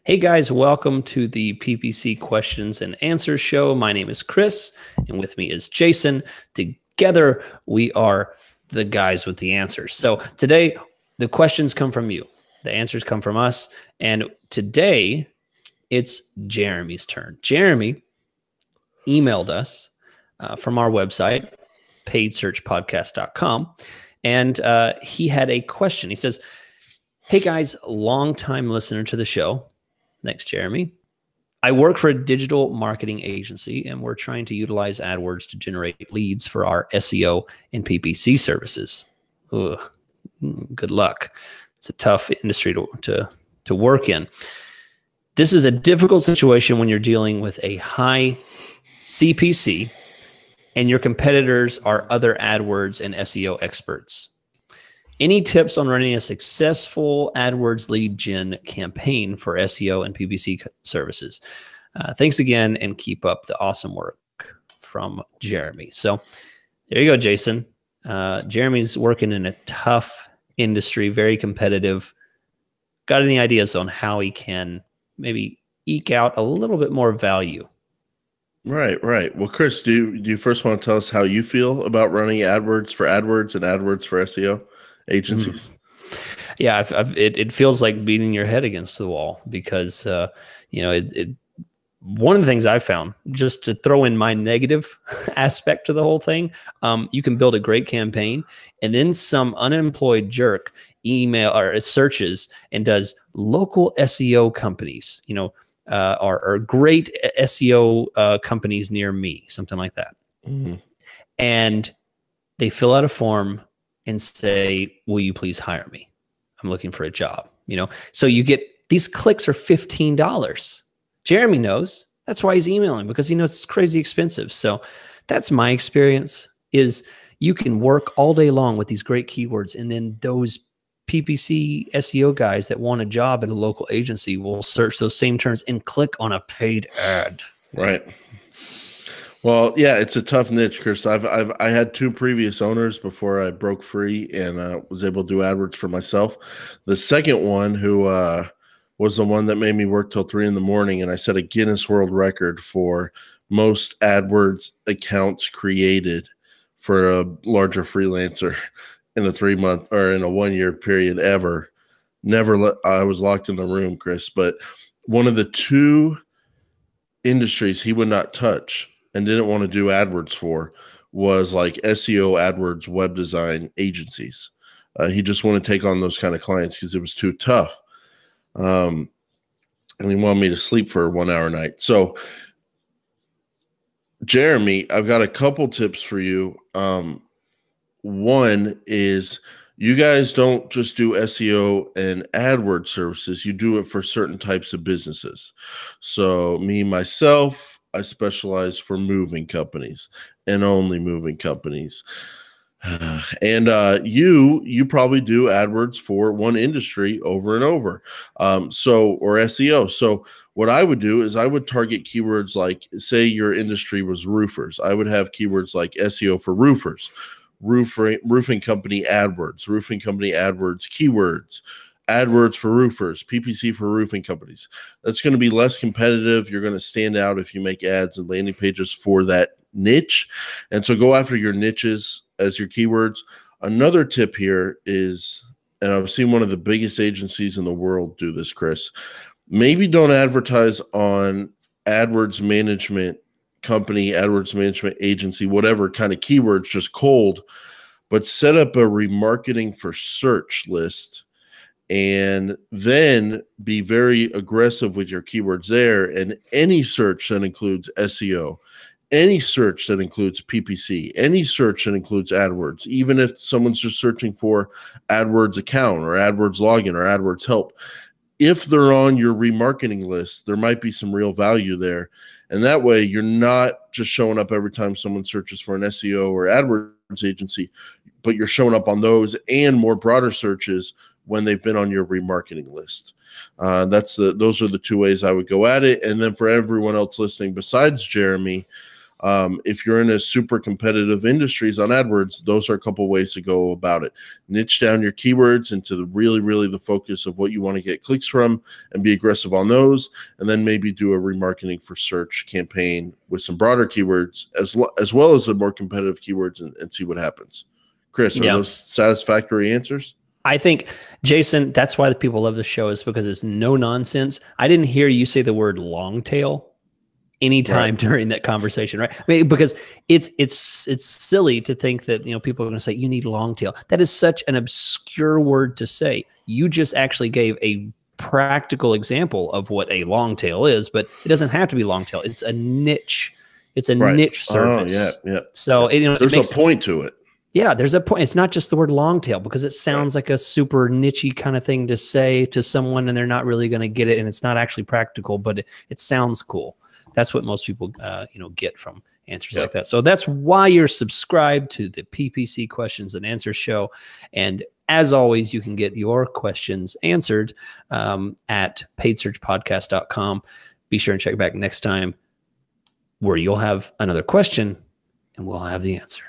Hey guys, welcome to the PPC Questions and Answers show. My name is Chris, and with me is Jason. Together, we are the guys with the answers. So today, the questions come from you. The answers come from us. And today, it's Jeremy's turn. Jeremy emailed us from our website, paidsearchpodcast.com, and he had a question. He says, hey guys, longtime listener to the show. Thanks, Jeremy. I work for a digital marketing agency, and we're trying to utilize AdWords to generate leads for our SEO and PPC services. Ugh, good luck. It's a tough industry to work in. This is a difficult situation when you're dealing with a high CPC and your competitors are other AdWords and SEO experts. Any tips on running a successful AdWords lead gen campaign for SEO and PPC services? Thanks again, and keep up the awesome work, from Jeremy. So there you go, Jason. Jeremy's working in a tough industry, very competitive. Got any ideas on how he can maybe eke out a little bit more value? Right. Well, Chris, do you first want to tell us how you feel about running AdWords for AdWords and AdWords for SEO agencies? Yeah, it feels like beating your head against the wall because one of the things I found, just to throw in my negative aspect to the whole thing, you can build a great campaign, and then some unemployed jerk email or searches and does local SEO companies, are great SEO companies near me, something like that. Mm-hmm. And they fill out a form and say, will you please hire me? I'm looking for a job. So you get these clicks are $15. Jeremy knows. That's why he's emailing, because he knows it's crazy expensive. So that's my experience, is you can work all day long with these great keywords, and then those PPC SEO guys that want a job at a local agency will search those same terms and click on a paid ad. Right. Well, yeah, it's a tough niche, Chris. I had two previous owners before I broke free and was able to do AdWords for myself. The second one, who was the one that made me work till 3 a.m, and I set a Guinness World Record for most AdWords accounts created for a larger freelancer in a 3-month or in a 1-year period ever. I was locked in the room, Chris. But one of the two industries he would not touch and didn't want to do AdWords for was like SEO AdWords web design agencies. He just wanted to take on those kind of clients because it was too tough. And he wanted me to sleep for 1 hour a night. So, Jeremy, I've got a couple tips for you. One is, you guys don't just do SEO and AdWords services. You do it for certain types of businesses. So myself, I specialize for moving companies and only moving companies. And you probably do AdWords for one industry over and over, or SEO. So what I would do is I would target keywords like, say your industry was roofers. I would have keywords like SEO for roofers, roofing company AdWords, roofing company AdWords keywords, AdWords for roofers, PPC for roofing companies. That's going to be less competitive. You're going to stand out if you make ads and landing pages for that niche. And so go after your niches as your keywords. Another tip here is, and I've seen one of the biggest agencies in the world do this, Chris, maybe don't advertise on AdWords management company, AdWords management agency, whatever kind of keywords, just cold, but set up a remarketing for search list, and then be very aggressive with your keywords there. And any search that includes SEO, any search that includes PPC, any search that includes AdWords, even if someone's just searching for AdWords account or AdWords login or AdWords help, if they're on your remarketing list, there might be some real value there. And that way you're not just showing up every time someone searches for an SEO or AdWords agency, but you're showing up on those and more broader searches when they've been on your remarketing list. Those are the two ways I would go at it. And then for everyone else listening besides Jeremy, If you're in a super competitive industries on AdWords, those are a couple ways to go about it. Niche down your keywords into the really the focus of what you want to get clicks from and be aggressive on those. And then maybe do a remarketing for search campaign with some broader keywords as well as the more competitive keywords and see what happens. Chris, are those satisfactory answers? I think, Jason, that's why the people love the show, is because it's no nonsense. I didn't hear you say the word long tail anytime during that conversation, right? I mean, because it's silly to think that, people are going to say you need long tail. That is such an obscure word to say. You just actually gave a practical example of what a long tail is, but it doesn't have to be long tail. It's a niche. It's a niche service. Oh, yeah. So there's a point to it. Yeah, there's a point. It's not just the word long tail, because it sounds like a super niche-y kind of thing to say to someone, and they're not really going to get it, and it's not actually practical, but it sounds cool. That's what most people, get from answers like that. So that's why you're subscribed to the PPC Questions and Answers show. And as always, you can get your questions answered at paidsearchpodcast.com. Be sure and check back next time, where you'll have another question and we'll have the answer.